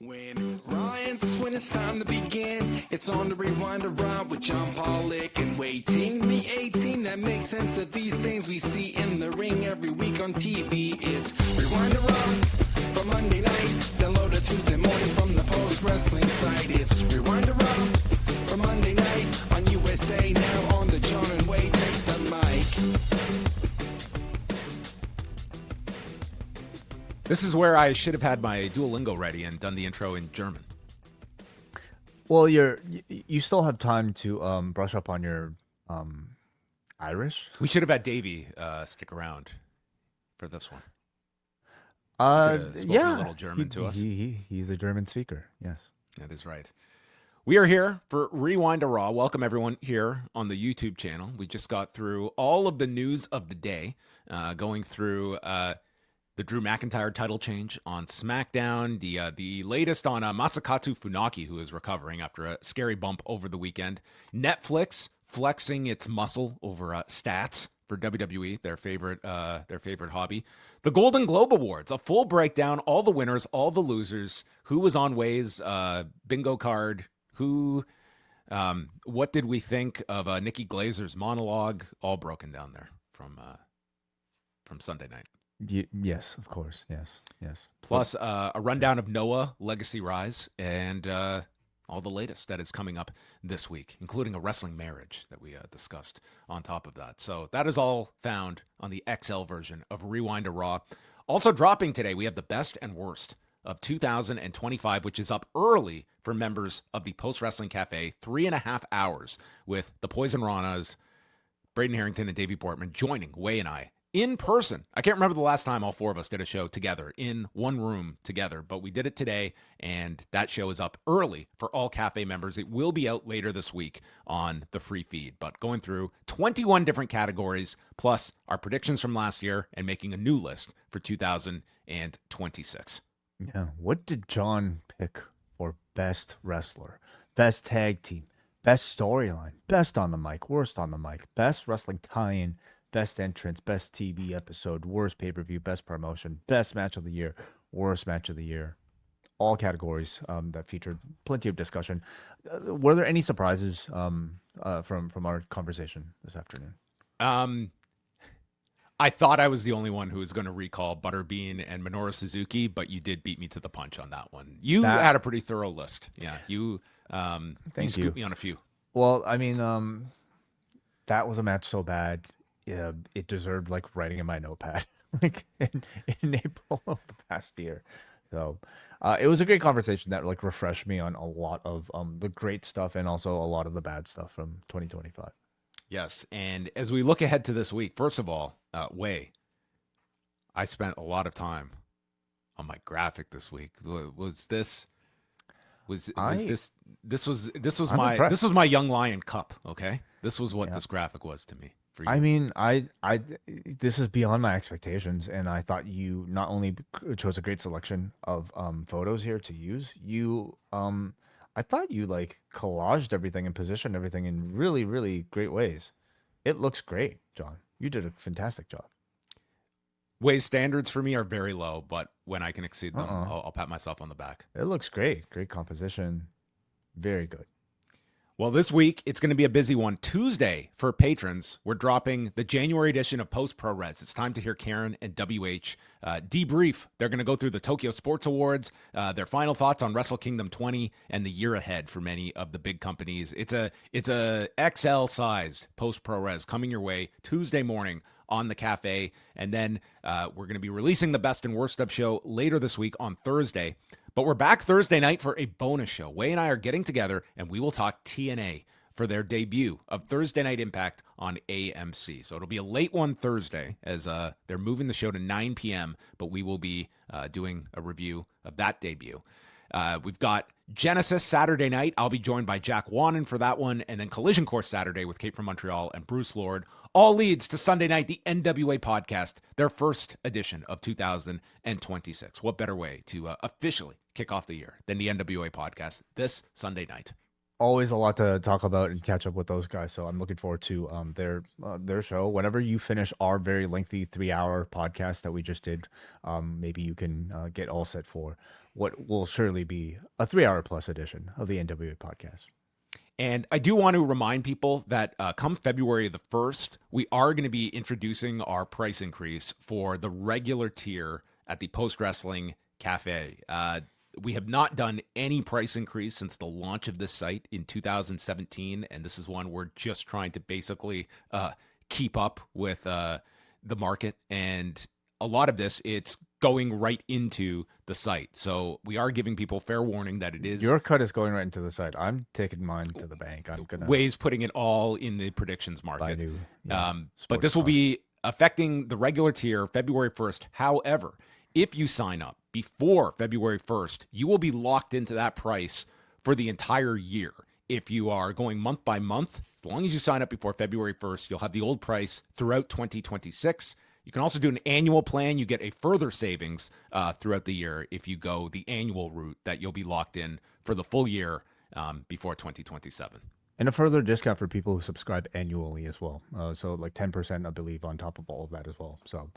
When Ryan's when it's time to begin, it's on the Rewind-A with John Pollock and Wai Ting. The A-Team that makes sense of these things we see in the ring every week on TV. It's Rewind-A for Monday night. Download it Tuesday morning from the Post Wrestling site. It's Rewind-A for Monday night on USA Now on the John and Wai Take the Mic. This is where I should have had my Duolingo ready and done the intro in German. Well, you still have time to brush up on your Irish. We should have had Davey stick around for this one. Yeah, a little German to us. He's a German speaker. Yes, that is right. We are here for Rewind-A Raw. Welcome everyone here on the YouTube channel. We just got through all of the news of the day, going through the Drew McIntyre title change on SmackDown, the latest on Masakatsu Funaki, who is recovering after a scary bump over the weekend. Netflix flexing its muscle over stats for WWE, their favorite hobby. The Golden Globe Awards, a full breakdown, all the winners, all the losers, who was on Wai's bingo card, what did we think of Nikki Glazer's monologue, all broken down there from Sunday night. Yes, of course. Yes. Plus a rundown of Noah, Legacy Rise, and all the latest that is coming up this week, including a wrestling marriage that we discussed on top of that. So that is all found on the XL version of Rewind-A Raw. Also dropping today, we have the best and worst of 2025, which is up early for members of the Post Wrestling Café, 3.5 hours with the Poison Ranas, Braden Harrington and Davey Portman joining Wai and I in person. I can't remember the last time all four of us did a show together in one room together, but we did it today, and that show is up early for all Cafe members. It will be out later this week on the free feed, but going through 21 different categories, plus our predictions from last year and making a new list for 2026. Yeah. What did John pick for best wrestler, best tag team, best storyline, best on the mic, worst on the mic, best wrestling tie-in, best entrance, best TV episode, worst pay-per-view, best promotion, best match of the year, worst match of the year? All categories that featured plenty of discussion. Were there any surprises from our conversation this afternoon? I thought I was the only one who was going to recall Butterbean and Minoru Suzuki, but you did beat me to the punch on that one. You had a pretty thorough list. Yeah, you scooped me on a few. Well, I mean, that was a match so bad. Yeah, it deserved like writing in my notepad like in April of the past year. So it was a great conversation that like refreshed me on a lot of the great stuff and also a lot of the bad stuff from 2025. Yes, and as we look ahead to this week, first of all, Wai, I spent a lot of time on my graphic this week. This was my Young Lion Cup. Okay, this was what this graphic was to me. For you. I mean, this is beyond my expectations, and I thought you not only chose a great selection of photos here to use, I thought you like collaged everything and positioned everything in really, really great ways. It looks great, John. You did a fantastic job. Wai's standards for me are very low, but when I can exceed them, I'll pat myself on the back. It looks great. Great composition. Very good. Well, this week, it's going to be a busy one. Tuesday, for patrons, we're dropping the January edition of Post Pro Res. It's time to hear Karen and WH debrief. They're going to go through the Tokyo Sports Awards, their final thoughts on Wrestle Kingdom 20, and the year ahead for many of the big companies. It's a XL-sized Post Pro Res coming your way Tuesday morning on the Cafe. And then we're going to be releasing the best and worst of show later this week on Thursday. But we're back Thursday night for a bonus show. Wai and I are getting together, and we will talk TNA for their debut of Thursday Night Impact on AMC. So it'll be a late one Thursday as they're moving the show to 9 p.m., but we will be doing a review of that debut. We've got Genesis Saturday night. I'll be joined by Jack Wannon for that one, and then Collision Course Saturday with Kate from Montreal and Bruce Lord. All leads to Sunday night, the NWA podcast, their first edition of 2026. What better way to officially kick off the year than the NWA podcast this Sunday night? Always a lot to talk about and catch up with those guys. So I'm looking forward to their show. Whenever you finish our very lengthy 3-hour podcast that we just did, maybe you can get all set for what will surely be a 3-hour plus edition of the NWA podcast. And I do want to remind people that come February the 1st, we are going to be introducing our price increase for the regular tier at the Post Wrestling Cafe. We have not done any price increase since the launch of this site in 2017, and this is one we're just trying to basically keep up with the market. And a lot of this, it's going right into the site. So we are giving people fair warning that it is. Your cut is going right into the site. I'm taking mine to the bank. I'm gonna Way's putting it all in the predictions market. buy new. But this will be affecting the regular tier February 1st. However, if you sign up before February 1st, you will be locked into that price for the entire year. If you are going month by month, as long as you sign up before February 1st, you'll have the old price throughout 2026. You can also do an annual plan. You get a further savings throughout the year if you go the annual route, that you'll be locked in for the full year before 2027. And a further discount for people who subscribe annually as well. So like 10%, I believe, on top of all of that as well. So,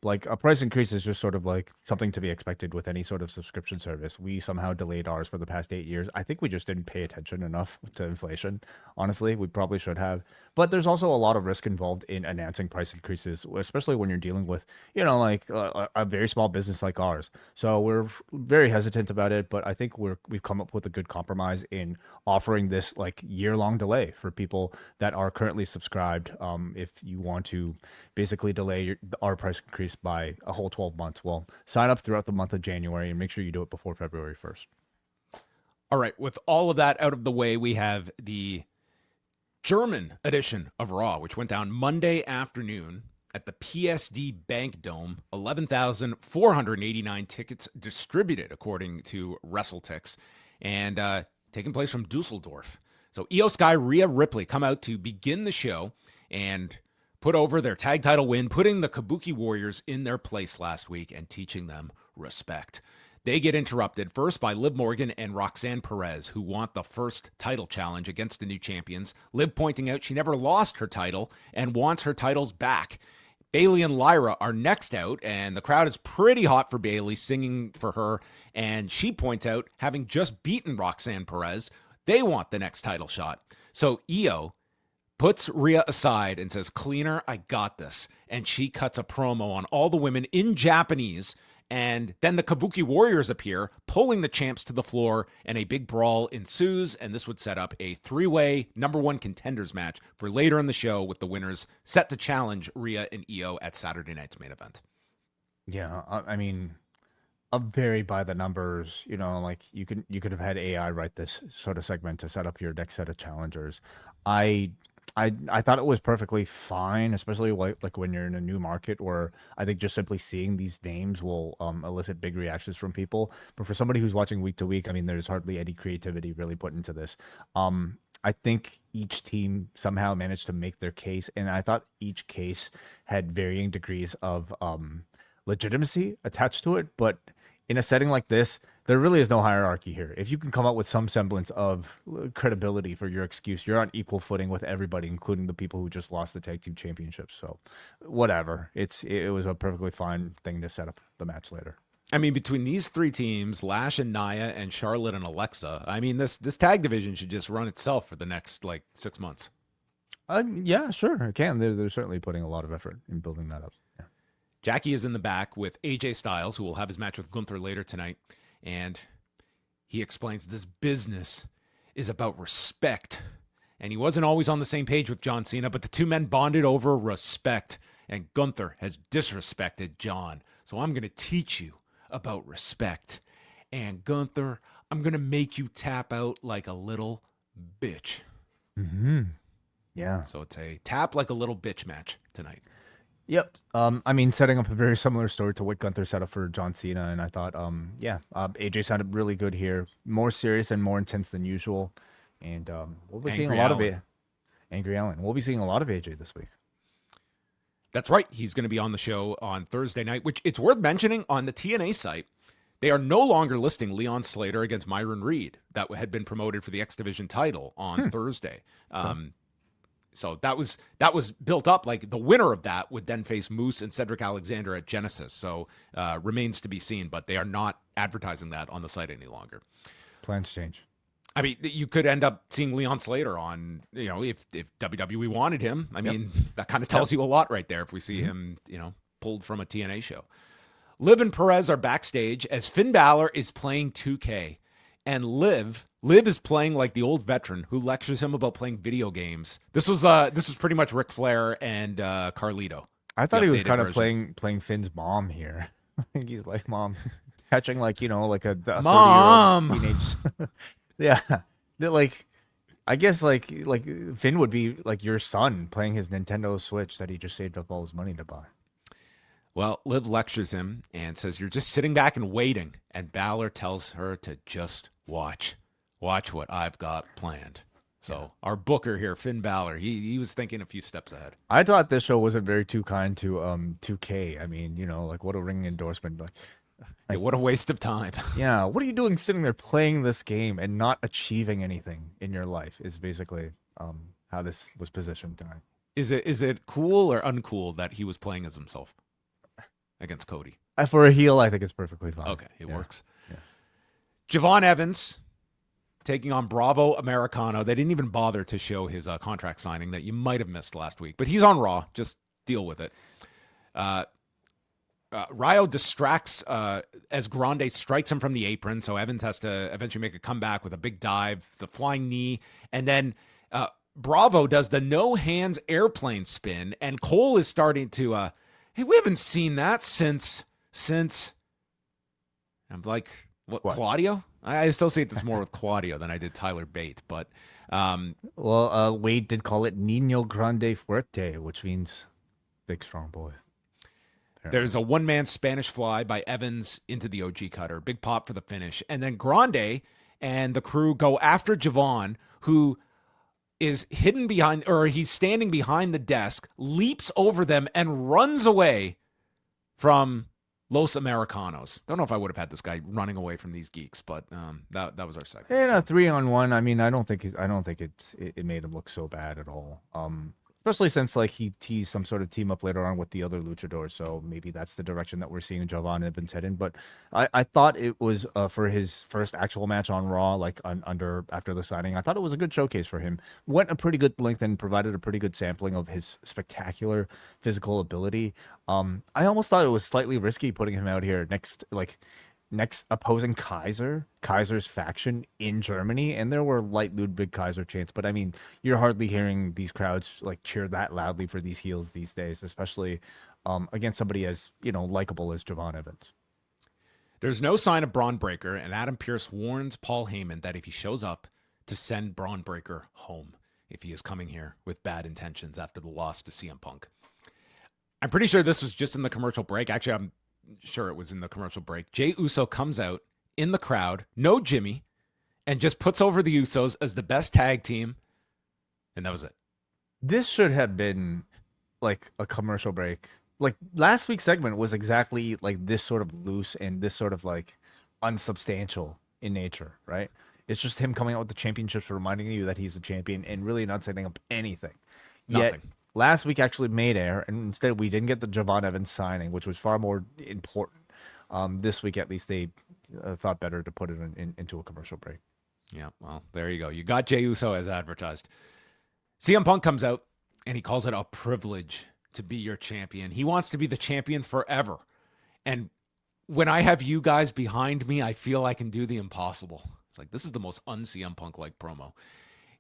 like a price increase is just sort of like something to be expected with any sort of subscription service. We somehow delayed ours for the past 8 years. I think we just didn't pay attention enough to inflation. Honestly, we probably should have. But there's also a lot of risk involved in announcing price increases, especially when you're dealing with, a very small business like ours. So we're very hesitant about it, but I think we've come up with a good compromise in offering this like year-long delay for people that are currently subscribed. If you want to basically delay our price increase by a whole 12 months, well, sign up throughout the month of January and make sure you do it before February 1st. All right, with all of that out of the way, we have the German edition of Raw, which went down Monday afternoon at the PSD Bank Dome. 11,489 tickets distributed, according to WrestleTix, and taking place from Dusseldorf. So IYO SKY, Rhea Ripley come out to begin the show and put over their tag title win, putting the Kabuki Warriors in their place last week and teaching them respect. They get interrupted first by Liv Morgan and Roxanne Perez, who want the first title challenge against the new champions. Liv pointing out she never lost her title and wants her titles back. Bayley and Lyra are next out, and the crowd is pretty hot for Bayley, singing for her. And she points out, having just beaten Roxanne Perez, they want the next title shot. So IYO puts Rhea aside and says, "Cleaner, I got this." And she cuts a promo on all the women in Japanese. And then the Kabuki Warriors appear, pulling the champs to the floor, and a big brawl ensues. And this would set up a 3-way #1 contenders match for later in the show, with the winners set to challenge Rhea and IYO at Saturday night's main event. Yeah, I mean, a very by the numbers, like you could have had AI write this sort of segment to set up your next set of challengers. I thought it was perfectly fine, especially like when you're in a new market, where I think just simply seeing these names will elicit big reactions from people. But for somebody who's watching week to week, I mean, there's hardly any creativity really put into this. I think each team somehow managed to make their case, and I thought each case had varying degrees of legitimacy attached to it. But in a setting like this, there really is no hierarchy here. If you can come up with some semblance of credibility for your excuse, you're on equal footing with everybody, including the people who just lost the tag team championships. So whatever. It was a perfectly fine thing to set up the match later. I mean, between these three teams, Lash and Nia and Charlotte and Alexa, I mean, this tag division should just run itself for the next 6 months. Yeah, sure, it can. They're certainly putting a lot of effort in building that up. Yeah. Jackie is in the back with AJ Styles, who will have his match with Gunther later tonight. And he explains this business is about respect. And he wasn't always on the same page with John Cena, but the two men bonded over respect. And Gunther has disrespected John. So I'm going to teach you about respect. And Gunther, I'm going to make you tap out like a little bitch. Mm-hmm. Yeah. So it's a tap like a little bitch match tonight. Yep. I mean, setting up a very similar story to what Gunther set up for John Cena, and I thought, AJ sounded really good here, more serious and more intense than usual, and we'll be seeing a lot of it. Angry Allen. We'll be seeing a lot of AJ this week. That's right. He's going to be on the show on Thursday night, which it's worth mentioning on the TNA site. They are no longer listing Leon Slater against Myron Reed, that had been promoted for the X Division title on Thursday. So that was built up, like the winner of that would then face Moose and Cedric Alexander at Genesis. So remains to be seen, but they are not advertising that on the site any longer. Plans change. I mean, you could end up seeing Leon Slater on, if WWE wanted him. I mean, that kind of tells you a lot right there if we see him, pulled from a TNA show. Liv and Perez are backstage as Finn Balor is playing 2K. And Liv is playing like the old veteran who lectures him about playing video games. This was pretty much Ric Flair and Carlito. I thought he was kind of playing Finn's mom here. I think he's like mom, catching like a mom teenage. Yeah, like I guess like Finn would be like your son playing his Nintendo Switch that he just saved up all his money to buy. Well, Liv lectures him and says, "You're just sitting back and waiting." And Balor tells her to just watch what I've got planned. So our booker here, Finn Balor, he was thinking a few steps ahead. I thought this show wasn't very too kind to 2K. I mean, like what a ring endorsement. Like, what a waste of time. Yeah, what are you doing sitting there playing this game and not achieving anything in your life is basically how this was positioned tonight. Is it cool or uncool that he was playing as himself against Cody? For a heel, I think it's perfectly fine. Okay, it works. Yeah. Javon Evans taking on Bravo Americano. They didn't even bother to show his contract signing that you might have missed last week, but he's on Raw. Just deal with it. Ryo distracts as Grande strikes him from the apron, so Evans has to eventually make a comeback with a big dive, the flying knee, and then Bravo does the no-hands airplane spin, and Cole is starting to, hey, we haven't seen that since I'm like, what? Claudio? I associate this more with Claudio than I did Tyler Bate, but... Wade did call it Nino Grande Fuerte, which means big, strong boy. There's a one-man Spanish fly by Evans into the OG cutter. Big pop for the finish. And then Grande and the crew go after Javon, who is hidden behind, or he's standing behind the desk, leaps over them, and runs away from Los Americanos. Don't know if I would have had this guy running away from these geeks, but that was our segment. Yeah, so. 3-on-1. I mean, I don't think it made him look so bad at all. Especially since like he teased some sort of team up later on with the other luchadors, so maybe that's the direction that we're seeing Javon Evans head in. But I thought it was for his first actual match on Raw, like after the signing. I thought it was a good showcase for him. Went a pretty good length and provided a pretty good sampling of his spectacular physical ability. I almost thought it was slightly risky putting him out here next opposing Kaiser's faction in Germany, and there were light Ludwig Kaiser chants, but I mean, you're hardly hearing these crowds like cheer that loudly for these heels these days, especially against somebody as likable as Javon Evans. There's no sign of Braun Breaker, and Adam Pearce warns Paul Heyman that if he shows up, to send Braun Breaker home if he is coming here with bad intentions after the loss to CM Punk. I'm pretty sure this was just in the commercial break. Actually, I'm sure it was in the commercial break. Jey Uso comes out in the crowd, no Jimmy, and just puts over the Usos as the best tag team, and that was it. This should have been like a commercial break. Like last week's segment was exactly like this sort of loose and this sort of like unsubstantial in nature, right? It's just him coming out with the championships, reminding you that he's a champion and really not setting up anything. Nothing. Yet, last week actually made air, and instead we didn't get the Javon Evans signing, which was far more important. This week, at least, they thought better to put it into a commercial break. Yeah, well, there you go. You got Jey Uso as advertised. CM Punk comes out, and he calls it a privilege to be your champion. He wants to be the champion forever. And when I have you guys behind me, I feel I can do the impossible. It's like, this is the most un-CM Punk-like promo.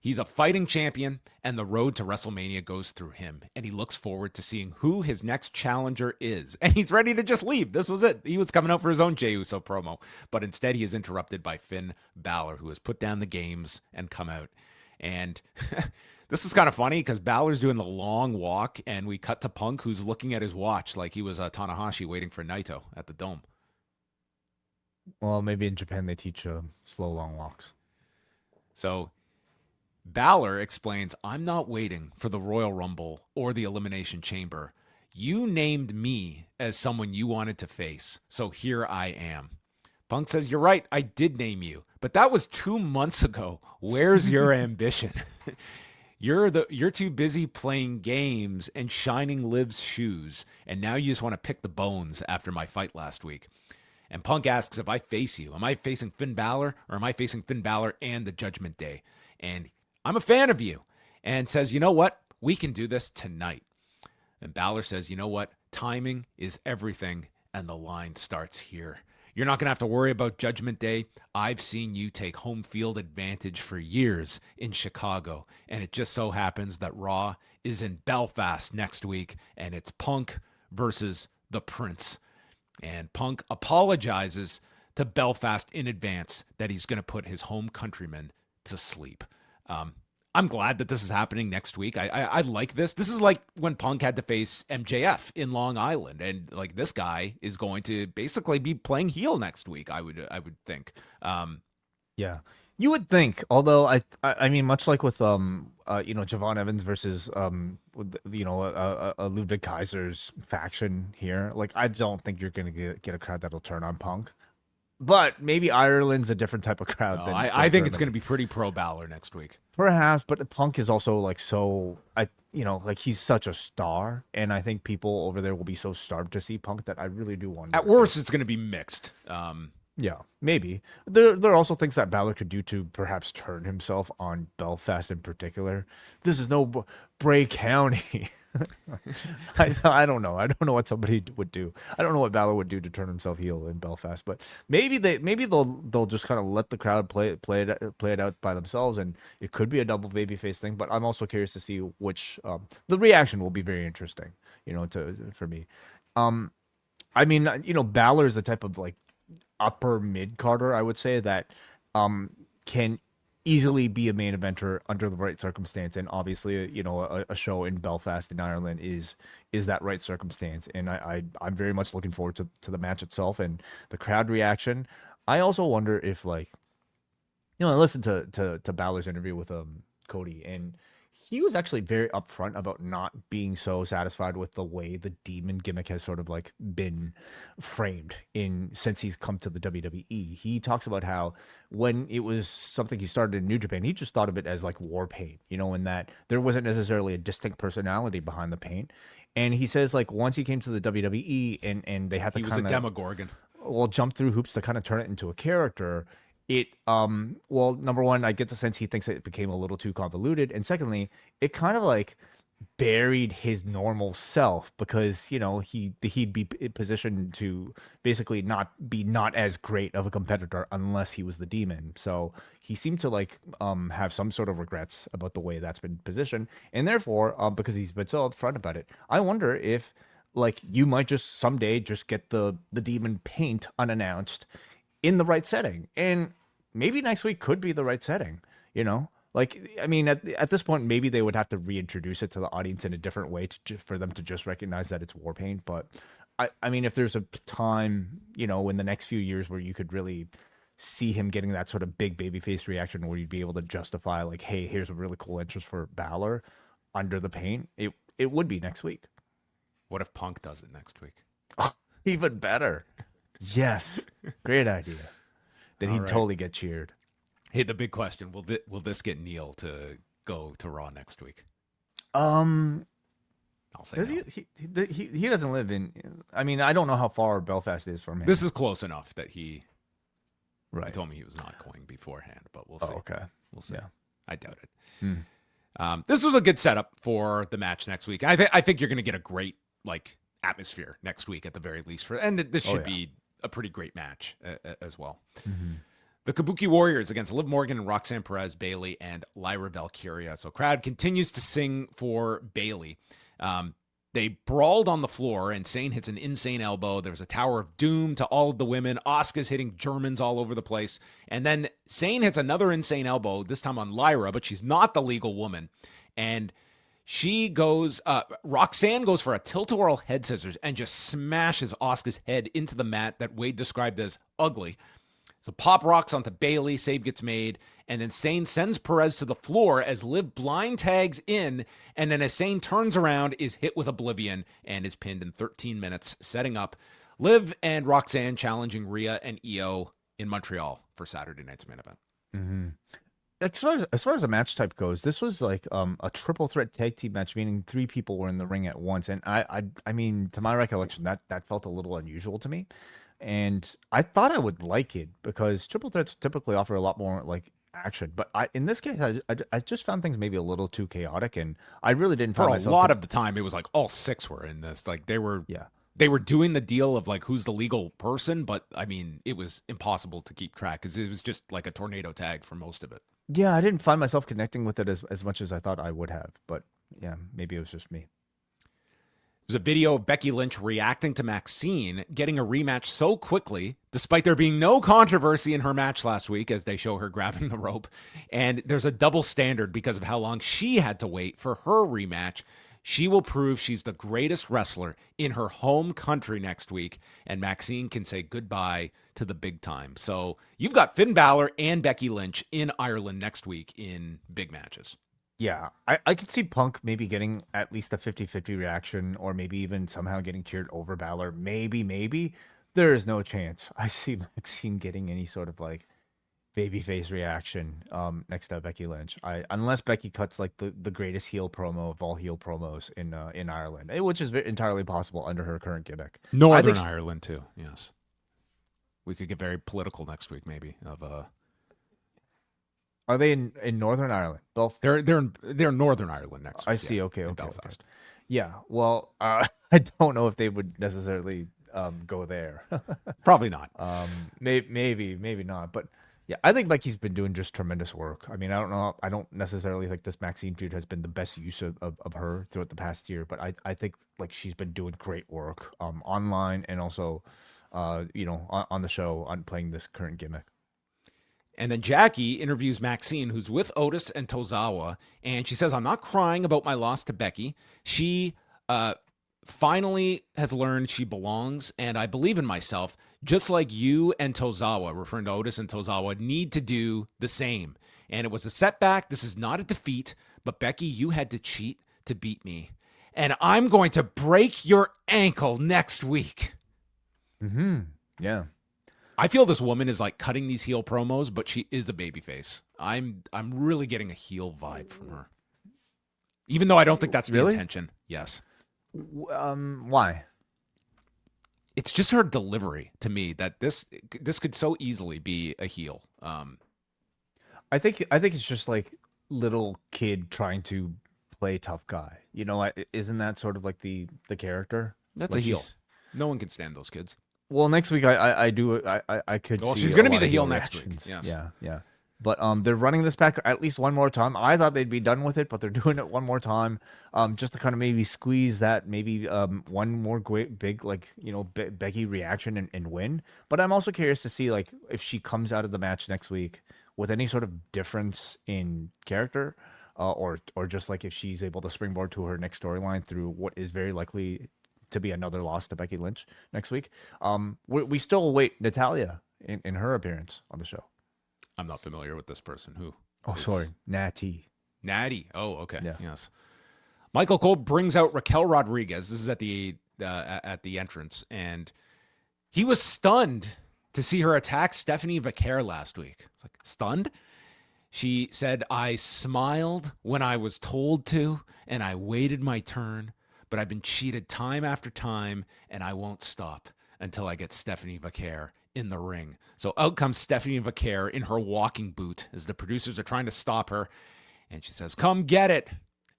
He's a fighting champion, and the road to WrestleMania goes through him. And he looks forward to seeing who his next challenger is. And he's ready to just leave. This was it. He was coming out for his own Jey Uso promo. But instead, he is interrupted by Finn Balor, who has put down the games and come out. And this is kind of funny because Balor's doing the long walk, and we cut to Punk, who's looking at his watch like he was Tanahashi waiting for Naito at the Dome. Well, maybe in Japan they teach slow, long walks. So Balor explains, I'm not waiting for the Royal Rumble or the Elimination Chamber. You named me as someone you wanted to face, so here I am. Punk says, you're right, I did name you, but that was 2 months ago. Where's your ambition? You're too busy playing games and shining Liv's shoes, and now you just want to pick the bones after my fight last week. And Punk asks, if I face you, am I facing Finn Balor or am I facing Finn Balor and the Judgment Day? And I'm a fan of you. And says, you know what? We can do this tonight. And Balor says, you know what? Timing is everything. And the line starts here. You're not going to have to worry about Judgment Day. I've seen you take home field advantage for years in Chicago. And it just so happens that Raw is in Belfast next week. And it's Punk versus the Prince. And Punk apologizes to Belfast in advance that he's going to put his home countrymen to sleep. I'm glad that this is happening next week. I like this. This is like when Punk had to face MJF in Long Island, and like this guy is going to basically be playing heel next week. I would think. Yeah, you would think. Although I mean, much like with Javon Evans versus a Ludwig Kaiser's faction here, like I don't think you're gonna get a crowd that'll turn on Punk. But maybe Ireland's a different type of crowd. No, I think it's going to be pretty pro Balor next week. Perhaps, but Punk is also like like he's such a star, and I think people over there will be so starved to see Punk that I really do wonder. At worst, it's going to be mixed. Yeah, maybe. There are also things that Balor could do to perhaps turn himself on Belfast in particular. This is no Bray County. I don't know. I don't know what somebody would do. I don't know what Balor would do to turn himself heel in Belfast, but maybe they'll just kind of let the crowd play it out by themselves, and it could be a double babyface thing. But I'm also curious to see which the reaction will be very interesting. For me. I mean, Balor is the type of like upper mid carder, I would say, that can easily be a main eventer under the right circumstance, and obviously a show in Belfast in Ireland is that right circumstance, and I'm very much looking forward to the match itself and the crowd reaction. I also wonder if I listened to Balor's interview with Cody, and he was actually very upfront about not being so satisfied with the way the demon gimmick has sort of like been framed since he's come to the WWE. He talks about how when it was something he started in New Japan, he just thought of it as like war paint, and that there wasn't necessarily a distinct personality behind the paint. And he says like once he came to the WWE and they had to he was a Demogorgon. Well, jump through hoops to kind of turn it into a character. Well, number one, I get the sense he thinks it became a little too convoluted, and secondly, it kind of like buried his normal self because he'd be positioned to basically not as great of a competitor unless he was the demon. So he seemed to like have some sort of regrets about the way that's been positioned, and therefore because he's been so upfront about it, I wonder if like you might just someday just get the demon paint unannounced in the right setting, and maybe next week could be the right setting. Like, I mean, at this point, maybe they would have to reintroduce it to the audience in a different way for them to just recognize that it's war paint. But I mean, if there's a time, in the next few years where you could really see him getting that sort of big babyface reaction where you'd be able to justify like, hey, here's a really cool entrance for Balor under the paint, it would be next week. What if Punk does it next week? Even better. Yes. Great idea. Then he'd totally get cheered. Hey, the big question, will this get Neil to go to Raw next week? I'll say does no. he doesn't live in, I mean, I don't know how far Belfast is from him. This is close enough that he right. told me he was not going beforehand, but we'll see. Oh, okay. We'll see. Yeah. I doubt it. This was a good setup for the match next week. I think you're going to get a great like atmosphere next week at the very least, and this should be a pretty great match as well. Mm-hmm. The Kabuki Warriors against Liv Morgan and Roxanne Perez, Bayley, and Lyra Valkyria. So crowd continues to sing for Bayley. They brawled on the floor, and Sane hits an insane elbow. There was a Tower of Doom to all of the women. Asuka's hitting Germans all over the place. And then Sane hits another insane elbow, this time on Lyra, but she's not the legal woman. And she goes, Roxanne goes for a tilt-a-whirl head scissors and just smashes Asuka's head into the mat that Wade described as ugly. So Pop rocks onto Bayley, save gets made, and then Sane sends Perez to the floor as Liv blind tags in, and then as Sane turns around, is hit with Oblivion and is pinned in 13 minutes, setting up Liv and Roxanne challenging Rhea and IYO in Montreal for Saturday night's main event. Mm-hmm. As far as the match type goes, this was like a triple threat tag team match, meaning 3 people were in the ring at once, and I mean, to my recollection, that felt a little unusual to me. And I thought I would like it because triple threats typically offer a lot more like action. But in this case, I just found things maybe a little too chaotic, and I really didn't For find a myself. lot of the time, it was like all 6 were in this. Like they were doing the deal of like who's the legal person, but I mean, it was impossible to keep track because it was just like a tornado tag for most of it. Yeah, I didn't find myself connecting with it as much as I thought I would have. But yeah, maybe it was just me. There's a video of Becky Lynch reacting to Maxine getting a rematch so quickly, despite there being no controversy in her match last week as they show her grabbing the rope. And there's a double standard because of how long she had to wait for her rematch. She will prove she's the greatest wrestler in her home country next week, and Maxine can say goodbye to the big time. So you've got Finn Balor and Becky Lynch in Ireland next week in big matches. Yeah, I could see Punk maybe getting at least a 50-50 reaction, or maybe even somehow getting cheered over Balor. Maybe. There is no chance I see Maxine getting any sort of like babyface reaction next to Becky Lynch. Unless Becky cuts like the greatest heel promo of all heel promos in Ireland, which is entirely possible under her current gimmick. Northern Ireland too, yes. We could get very political next week, maybe, of Are they in Northern Ireland? Both. They're in Northern Ireland next week. I see. Yeah, Okay. Belfast. Yeah. Well, I don't know if they would necessarily go there. Probably not. Maybe not. But yeah, I think Becky's been doing just tremendous work. I mean, I don't know. I don't necessarily think this Maxine feud has been the best use of her throughout the past year. But I think like she's been doing great work online and also, on the show on playing this current gimmick. And then Jackie interviews Maxine, who's with Otis and Tozawa, and she says, I'm not crying about my loss to Becky. She finally has learned she belongs, and I believe in myself, just like you and Tozawa, referring to Otis and Tozawa, need to do the same. And it was a setback. This is not a defeat, but Becky, you had to cheat to beat me. And I'm going to break your ankle next week. Mm-hmm. Yeah. I feel this woman is like cutting these heel promos, but she is a babyface. I'm really getting a heel vibe from her, even though I don't think that's the intention. Yes. Why? It's just her delivery to me that this could so easily be a heel. I think it's just like little kid trying to play tough guy. You know, isn't that sort of like the character? That's like a heel. No one can stand those kids. Well, next week I could. Well, see she's going to be a lot the of heel next week. reactions. Yes. Yeah. But they're running this back at least one more time. I thought they'd be done with it, but they're doing it one more time, just to kind of maybe squeeze that maybe one more big like Becky reaction and win. But I'm also curious to see like if she comes out of the match next week with any sort of difference in character, or just like if she's able to springboard to her next storyline through what is very likely to be another loss to Becky Lynch next week. We still await Natalya in her appearance on the show. I'm not familiar with this person. Who? Oh, sorry. Natty. Oh, okay. Yeah. Yes. Michael Cole brings out Raquel Rodriguez. This is at the entrance, and he was stunned to see her attack Stephanie Vaquer last week. It's like, stunned? She said, I smiled when I was told to, and I waited my turn, but I've been cheated time after time, and I won't stop until I get Stephanie Vaquer in the ring. So out comes Stephanie Vaquer in her walking boot as the producers are trying to stop her. And she says, come get it.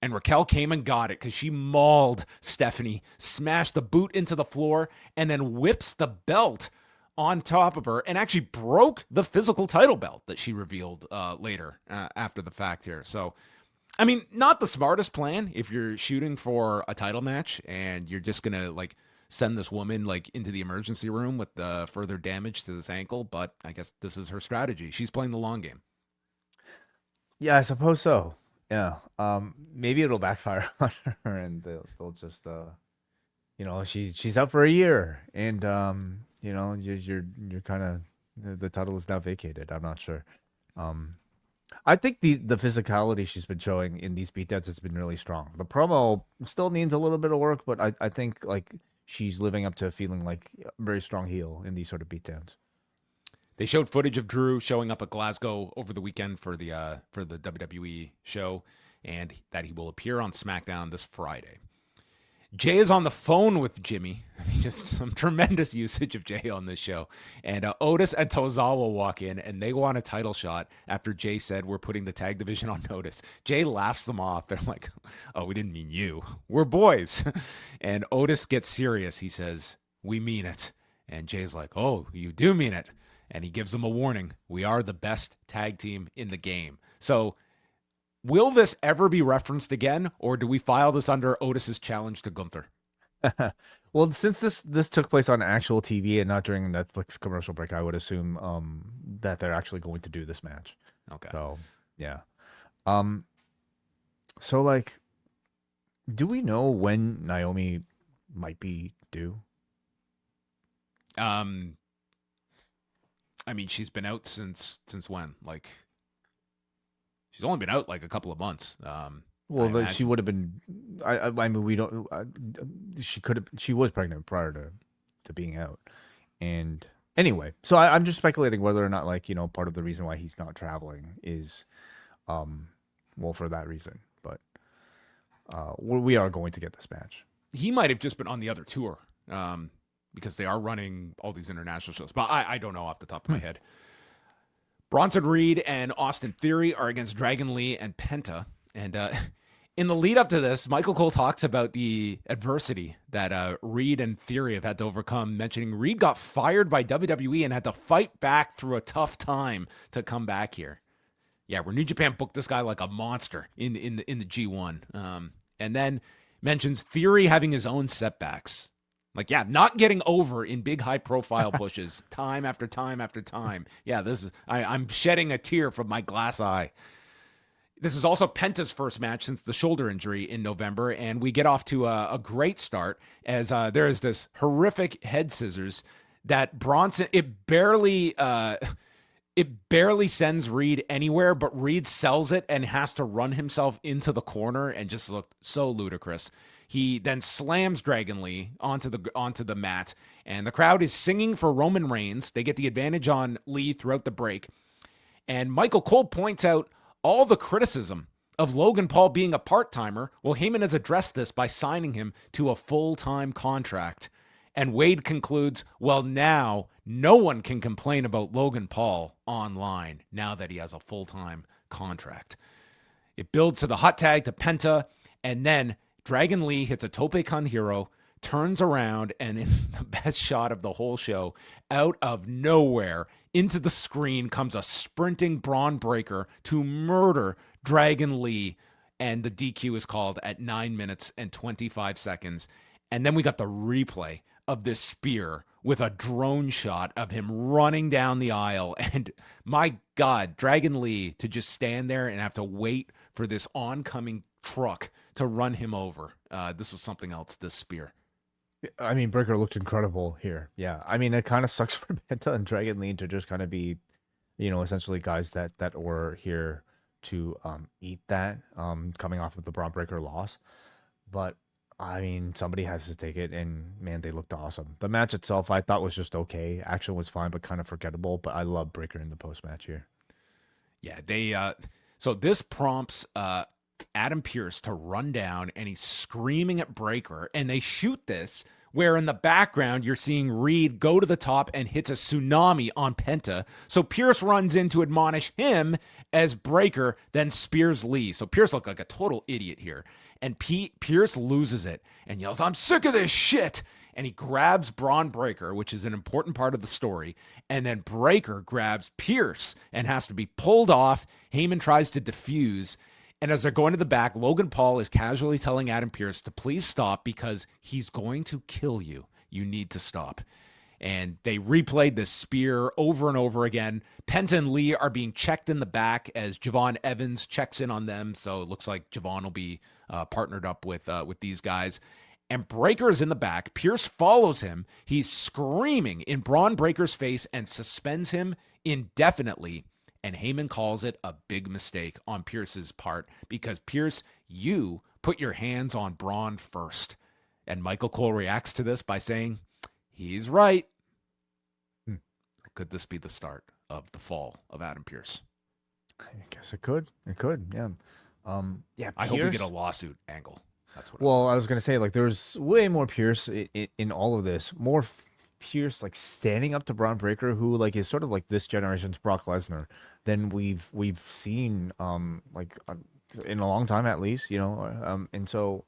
And Raquel came and got it because she mauled Stephanie, smashed the boot into the floor, and then whips the belt on top of her and actually broke the physical title belt that she revealed later after the fact here. So, I mean, not the smartest plan if you're shooting for a title match and you're just going to like send this woman like into the emergency room with further damage to this ankle. But I guess this is her strategy. She's playing the long game. Yeah, I suppose so. Yeah. Maybe it'll backfire on her and they'll just, she's out for a year and, you're kind of, the title is now vacated. I'm not sure. I think the physicality she's been showing in these beatdowns has been really strong. The promo still needs a little bit of work, but I think like she's living up to feeling like a very strong heel in these sort of beatdowns. They showed footage of Drew showing up at Glasgow over the weekend for the WWE show, and that he will appear on SmackDown this Friday. Jay is on the phone with Jimmy. Just some tremendous usage of Jay on this show. And Otis and Tozawa walk in, and they want a title shot after Jay said, we're putting the tag division on notice. Jay laughs them off. They're like, oh, we didn't mean you. We're boys. And Otis gets serious. He says, we mean it. And Jay's like, oh, you do mean it. And he gives them a warning. We are the best tag team in the game. So will this ever be referenced again, or do we file this under Otis's challenge to Gunther? Well, since this took place on actual TV and not during a Netflix commercial break, I would assume that they're actually going to do this match. Okay. So, yeah. So, like, do we know when Naomi might be due? I mean, she's been out since when? Like, she's only been out like a couple of months. Well, she would have been. I mean, we don't. She could have. She was pregnant prior to being out, and anyway. So I'm just speculating whether or not, like, you know, part of the reason why he's not traveling is, well, for that reason. But we are going to get this match. He might have just been on the other tour, because they are running all these international shows. But I don't know off the top of my head. Bronson Reed and Austin Theory are against Dragon Lee and Penta, and in the lead up to this, Michael Cole talks about the adversity that Reed and Theory have had to overcome, mentioning Reed got fired by WWE and had to fight back through a tough time to come back here. Yeah, where New Japan booked this guy like a monster in the G1. And then mentions Theory having his own setbacks. Like, yeah, not getting over in big high profile pushes time after time after time. Yeah, this is I'm shedding a tear from my glass eye. This is also Penta's first match since the shoulder injury in November, and we get off to a great start as there is this horrific head scissors that Bronson, it barely sends Reed anywhere, but Reed sells it and has to run himself into the corner and just looked so ludicrous. He then slams Dragon Lee onto the mat, and the crowd is singing for Roman Reigns. They get the advantage on Lee throughout the break, and Michael Cole points out all the criticism of Logan Paul being a part-timer. Well, Heyman has addressed this by signing him to a full-time contract. And Wade concludes, well, now no one can complain about Logan Paul online now that he has a full-time contract. It builds to the hot tag to Penta, and then Dragon Lee hits a Tope Con Hero, turns around, and in the best shot of the whole show, out of nowhere, into the screen comes a sprinting Braun Breaker to murder Dragon Lee, and the DQ is called at 9 minutes and 25 seconds. And then we got the replay of this spear with a drone shot of him running down the aisle. And my God, Dragon Lee to just stand there and have to wait for this oncoming truck to run him over. This was something else, this spear. I mean, Breaker looked incredible here. Yeah. I mean, it kind of sucks for Penta and Dragon Lee to just kind of be, you know, essentially guys that were here to eat that, coming off of the Braun Breaker loss. But, I mean, somebody has to take it, and, man, they looked awesome. The match itself, I thought, was just okay. Action was fine, but kind of forgettable. But I love Breaker in the post-match here. Yeah, they so this prompts Adam Pearce to run down, and he's screaming at Breaker, and they shoot this where in the background you're seeing Reed go to the top and hits a tsunami on Penta. So Pearce runs in to admonish him as Breaker then spears Lee. So Pearce looked like a total idiot here, and Pearce loses it and yells, "I'm sick of this shit." And he grabs Braun Breaker, which is an important part of the story. And then Breaker grabs Pearce and has to be pulled off. Heyman tries to defuse. And as they're going to the back, Logan Paul is casually telling Adam Pearce to please stop because he's going to kill you. You need to stop. And they replayed this spear over and over again. Penta and Lee are being checked in the back as Javon Evans checks in on them. So it looks like Javon will be partnered up with these guys. And Breaker is in the back. Pearce follows him. He's screaming in Braun Breaker's face and suspends him indefinitely. And Heyman calls it a big mistake on Pearce's part because, Pearce, you put your hands on Braun first. And Michael Cole reacts to this by saying, he's right. Could this be the start of the fall of Adam Pearce? I guess it could. It could, yeah. I hope we get a lawsuit angle. That's what. Well, I was gonna say like there's way more Pierce in all of this. More Pierce like standing up to Braun Breaker, who like is sort of like this generation's Brock Lesnar, than we've seen in a long time at least. And so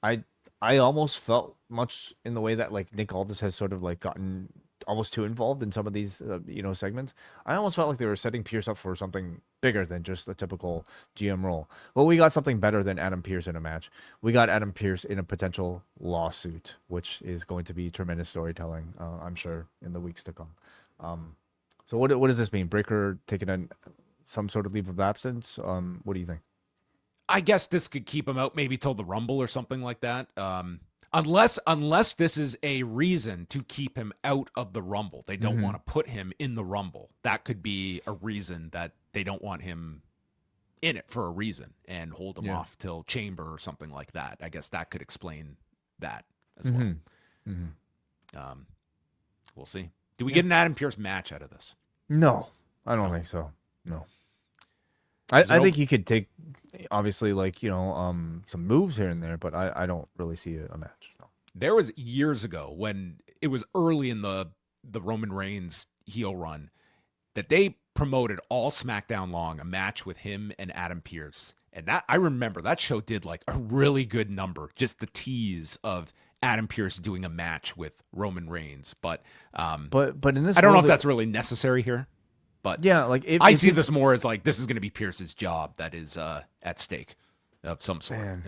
I I almost felt much in the way that like Nick Aldis has sort of like gotten almost too involved in some of these segments. I almost felt like they were setting Pierce up for something bigger than just a typical GM role. Well, we got something better than Adam Pierce in a match. We got Adam Pierce in a potential lawsuit, which is going to be tremendous storytelling, I'm sure, in the weeks to come. So what does this mean? Breaker taking some sort of leave of absence? What do you think? I guess this could keep him out maybe till the Rumble or something like that. Unless this is a reason to keep him out of the Rumble. They don't want to put him in the Rumble. That could be a reason that they don't want him in it for a reason and hold him off till Chamber or something like that. I guess that could explain that as well. We'll see. Do we get an Adam Pierce match out of this? No, I don't think so. No. I think he could take, obviously, some moves here and there, but I don't really see a match. No. There was years ago when it was early in the Roman Reigns heel run that they promoted all SmackDown long a match with him and Adam Pierce. And that I remember that show did like a really good number, just the tease of Adam Pierce doing a match with Roman Reigns. But in this, I don't know if that's really necessary here. But yeah, like I see this more as like this is going to be Pierce's job that is at stake of some sort.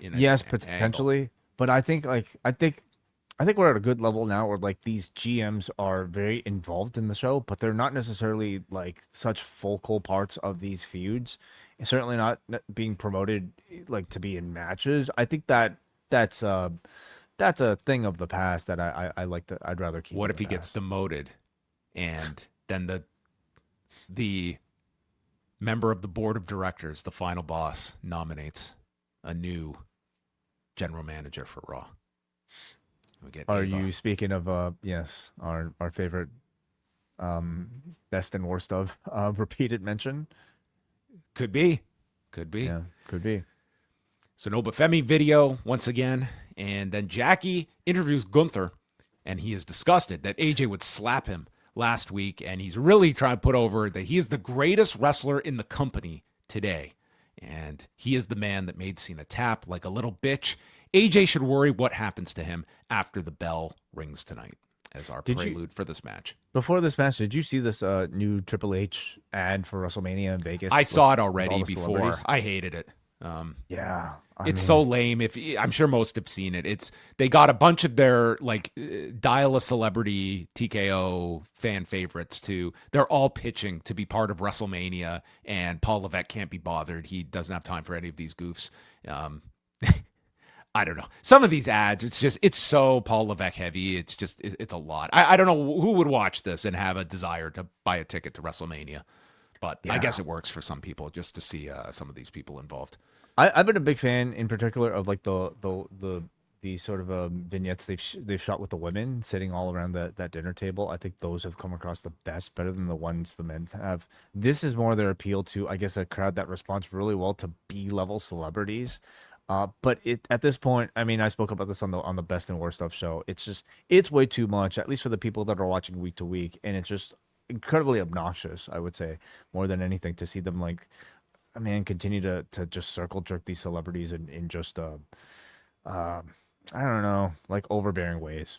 Yes, potentially. But I think we're at a good level now where like these GMs are very involved in the show, but they're not necessarily like such focal parts of these feuds. And certainly not being promoted like to be in matches. I think that's a thing of the past that I'd rather keep. What if he gets demoted and then the member of the board of directors, the final boss, nominates a new general manager for Raw? Are you speaking of yes, our favorite best and worst of repeated mention? Could be. Yeah, could be. So Nova Femi video once again, and then Jackie interviews Gunther, and he is disgusted that AJ would slap him last week, and he's really trying to put over that he is the greatest wrestler in the company today, and he is the man that made Cena tap like a little bitch. AJ should worry what happens to him after the bell rings tonight as our prelude for this match. Before this match, did you see this new Triple H ad for WrestleMania in Vegas? I saw it already before. I hated it. Yeah, it's so lame. I'm sure most have seen it. They got a bunch of their like Dial a Celebrity TKO fan favorites to. They're all pitching to be part of WrestleMania, and Paul Levesque can't be bothered. He doesn't have time for any of these goofs. I don't know. Some of these ads, it's so Paul Levesque heavy. It's a lot. I don't know who would watch this and have a desire to buy a ticket to WrestleMania, but I guess it works for some people just to see some of these people involved. I've been a big fan, in particular, of like the sort of vignettes they've shot with the women sitting all around that dinner table. I think those have come across the best, better than the ones the men have. This is more their appeal to, I guess, a crowd that responds really well to B-level celebrities. But at this point, I mean, I spoke about this on the Best and Worst of show. It's way too much, at least for the people that are watching week to week, and it's just incredibly obnoxious, I would say, more than anything, to see them like, continue to just circle jerk these celebrities in just I don't know, like overbearing ways.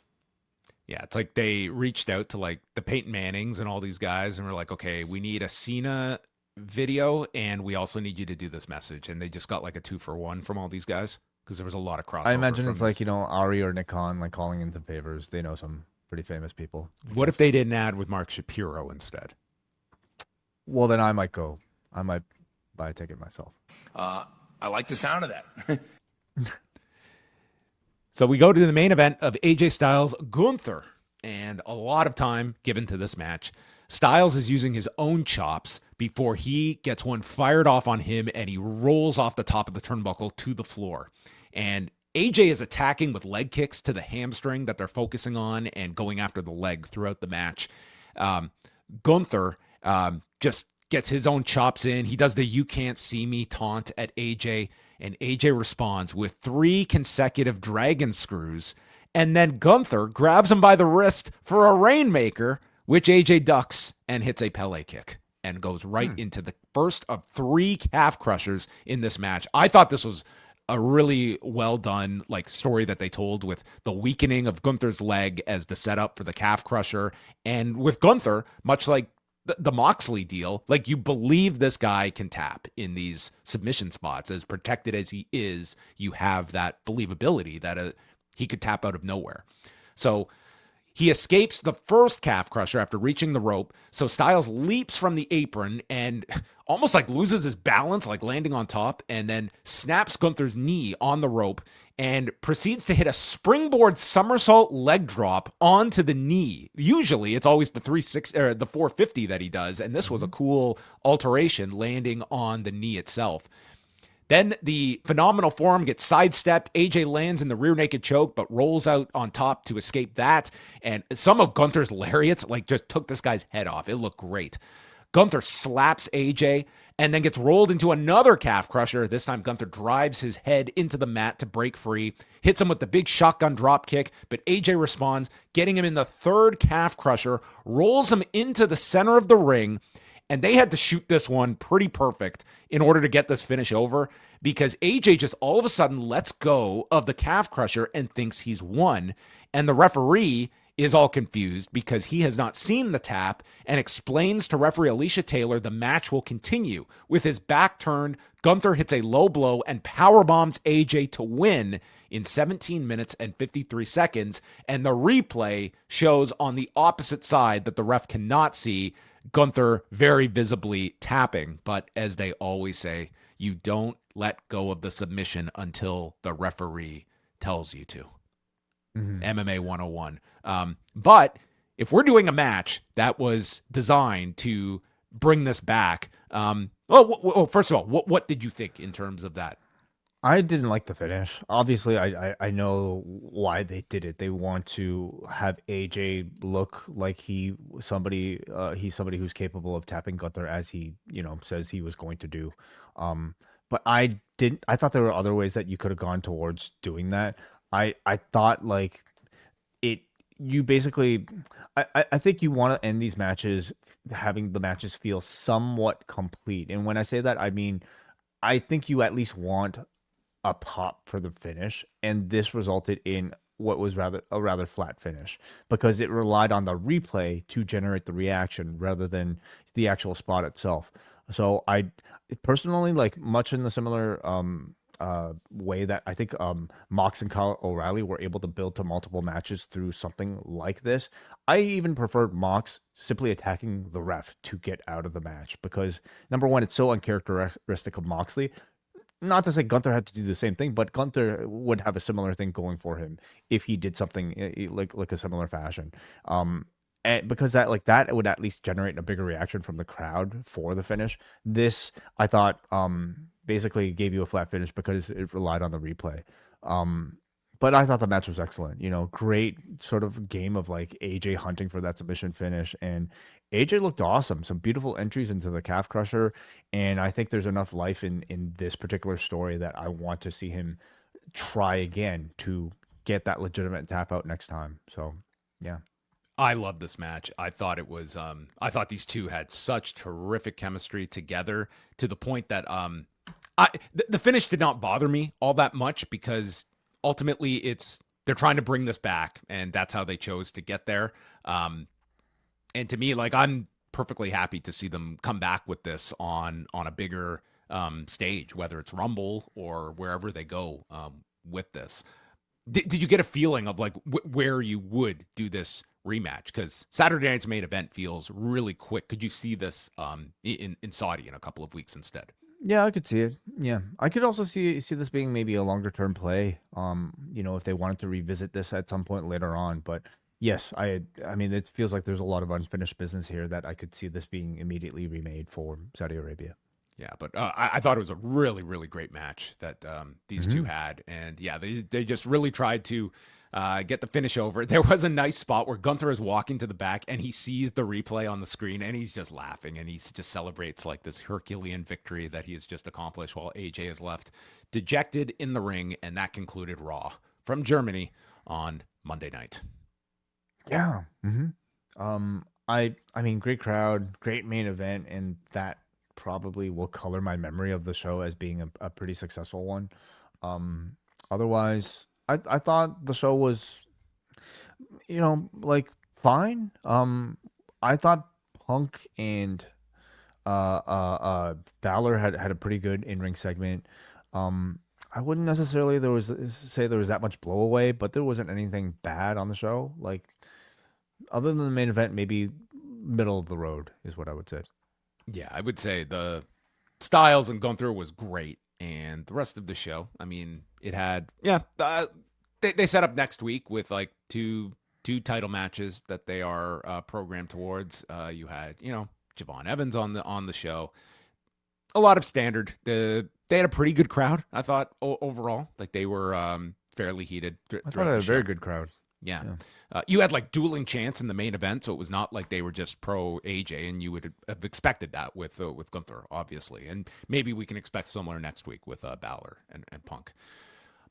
Yeah, it's like they reached out to like the Peyton Mannings and all these guys, and we're like, okay, we need a Cena video, and we also need you to do this message, and they just got like a 2-for-1 from all these guys because there was a lot of crossover. I imagine it's like Ari or Nick Khan like calling in the favors. They know some pretty famous people. What if they did an ad with Mark Shapiro instead? Well, then I might go. I might buy a ticket myself. I like the sound of that. So we go to the main event of AJ Styles Gunther, and a lot of time given to this match. Styles is using his own chops before he gets one fired off on him, and he rolls off the top of the turnbuckle to the floor. And AJ is attacking with leg kicks to the hamstring that they're focusing on and going after the leg throughout the match. Gunther just gets his own chops in. He does the "you can't see me" taunt at AJ. and AJ responds with 3 consecutive dragon screws, and then Gunther grabs him by the wrist for a Rainmaker, which AJ ducks and hits a Pele kick and goes right into the first of 3 calf crushers in this match. I thought this was a really well done story that they told, with the weakening of Gunther's leg as the setup for the calf crusher, and with Gunther, much like the Moxley deal, you believe this guy can tap in these submission spots. As protected as he is, you have that believability that he could tap out of nowhere. So he escapes the first calf crusher after reaching the rope. So Styles leaps from the apron and almost loses his balance, landing on top, and then snaps Gunther's knee on the rope and proceeds to hit a springboard somersault leg drop onto the knee. Usually it's always the 360 or the 450 that he does, and this was a cool alteration, landing on the knee itself. Then the phenomenal forearm gets sidestepped. AJ lands in the rear naked choke, but rolls out on top to escape that. And some of Gunther's lariats just took this guy's head off. It looked great. Gunther slaps AJ and then gets rolled into another calf crusher. This time Gunther drives his head into the mat to break free, hits him with the big shotgun drop kick, but AJ responds, getting him in the third calf crusher, rolls him into the center of the ring. And they had to shoot this one pretty perfect in order to get this finish over, because AJ just all of a sudden lets go of the calf crusher and thinks he's won. And the referee is all confused because he has not seen the tap and explains to referee Alicia Taylor the match will continue. With his back turned, Gunther hits a low blow and powerbombs AJ to win in 17 minutes and 53 seconds. And the replay shows on the opposite side that the ref cannot see Gunther very visibly tapping. But as they always say, you don't let go of the submission until the referee tells you to. MMA 101. But if we're doing a match that was designed to bring this back, first of all, what did you think in terms of that? I didn't like the finish. Obviously, I know why they did it. They want to have AJ look like he's somebody who's capable of tapping Gunther, as he says he was going to do. But I didn't. I thought there were other ways that you could have gone towards doing that. I thought you basically, I think you want to end these matches having the matches feel somewhat complete. And when I say that, I mean, I think you at least want a pop for the finish, and this resulted in what was a rather flat finish because it relied on the replay to generate the reaction rather than the actual spot itself. So I personally, much in the similar way that I think Mox and Kyle O'Reilly were able to build to multiple matches through something like this. I even preferred Mox simply attacking the ref to get out of the match because, number one, it's so uncharacteristic of Moxley. Not to say Gunther had to do the same thing, but Gunther would have a similar thing going for him if he did something like a similar fashion. And because that would at least generate a bigger reaction from the crowd for the finish. This, I thought, basically gave you a flat finish because it relied on the replay. But I thought the match was excellent. Great sort of game of AJ hunting for that submission finish, and AJ looked awesome. Some beautiful entries into the calf crusher, and I think there's enough life in this particular story that I want to see him try again to get that legitimate tap out next time. So, yeah. I love this match. I thought it was I thought these two had such terrific chemistry together to the point that the finish did not bother me all that much because ultimately they're trying to bring this back, and that's how they chose to get there. And to me, I'm perfectly happy to see them come back with this on a bigger stage, whether it's Rumble or wherever they go with this. Did you get a feeling of where you would do this rematch? Because Saturday night's main event feels really quick. Could you see this in Saudi in a couple of weeks instead? Yeah, I could see it. Yeah, I could also see this being maybe a longer term play. If they wanted to revisit this at some point later on. But yes, I mean, it feels like there's a lot of unfinished business here that I could see this being immediately remade for Saudi Arabia. Yeah, but I thought it was a really, really great match that these two had. And yeah, they just really tried to get the finish over. There was a nice spot where Gunther is walking to the back and he sees the replay on the screen and he's just laughing and he just celebrates like this Herculean victory that he has just accomplished while AJ is left dejected in the ring. And that concluded Raw from Germany on Monday night. Yeah. I mean, great crowd, great main event, and that probably will color my memory of the show as being a pretty successful one. Otherwise, I thought the show was, like fine. I thought Punk and Balor had a pretty good in-ring segment. I wouldn't necessarily say there was that much blowaway, but there wasn't anything bad on the show. Like, other than the main event, maybe middle of the road is what I would say. Yeah, I would say the Styles and Gunther was great. And the rest of the show, I mean, it had, they set up next week with like two title matches that they are programmed towards. You had, Javon Evans on the show. A lot of standard. They had a pretty good crowd, I thought, overall. Like they were fairly heated. I thought they had a very good crowd. Yeah. You had like dueling chants in the main event, so it was not like they were just pro AJ, and you would have expected that with Gunther, obviously. And maybe we can expect similar next week with Balor and Punk.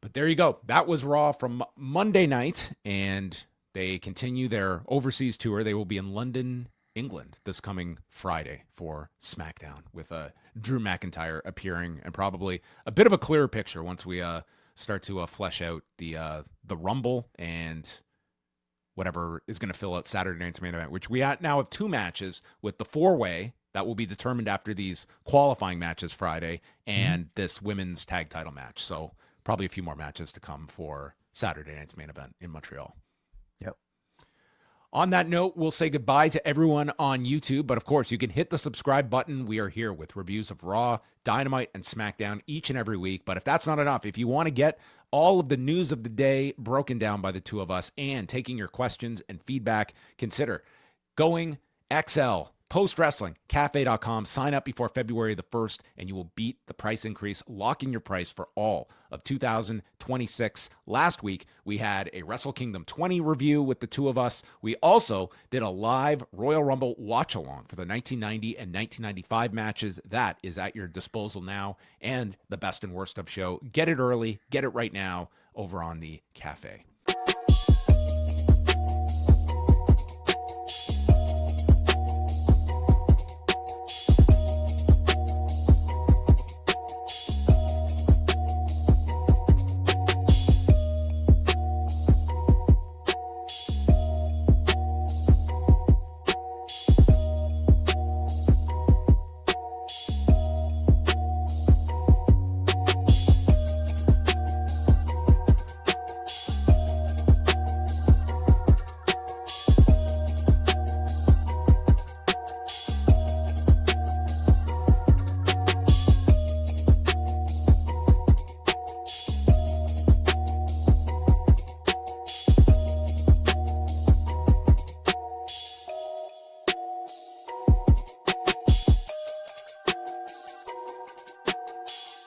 But there you go. That was Raw from Monday night, and they continue their overseas tour. They will be in London, England this coming Friday for SmackDown with Drew McIntyre appearing, and probably a bit of a clearer picture once we start to flesh out the Rumble and whatever is going to fill out Saturday night's main event, which we now have two matches with the 4-way that will be determined after these qualifying matches Friday and this women's tag title match. So probably a few more matches to come for Saturday night's main event in Montreal. Yep. On that note, we'll say goodbye to everyone on YouTube, but of course, you can hit the subscribe button. We are here with reviews of Raw, Dynamite, and SmackDown each and every week. But if that's not enough, if you want to get all of the news of the day broken down by the two of us and taking your questions and feedback, consider going XL. Post Wrestling, Café.com. Sign up before February the 1st, and you will beat the price increase, locking your price for all of 2026. Last week, we had a Wrestle Kingdom 20 review with the two of us. We also did a live Royal Rumble watch-along for the 1990 and 1995 matches. That is at your disposal now, and the best and worst of show. Get it early, get it right now over on the Café.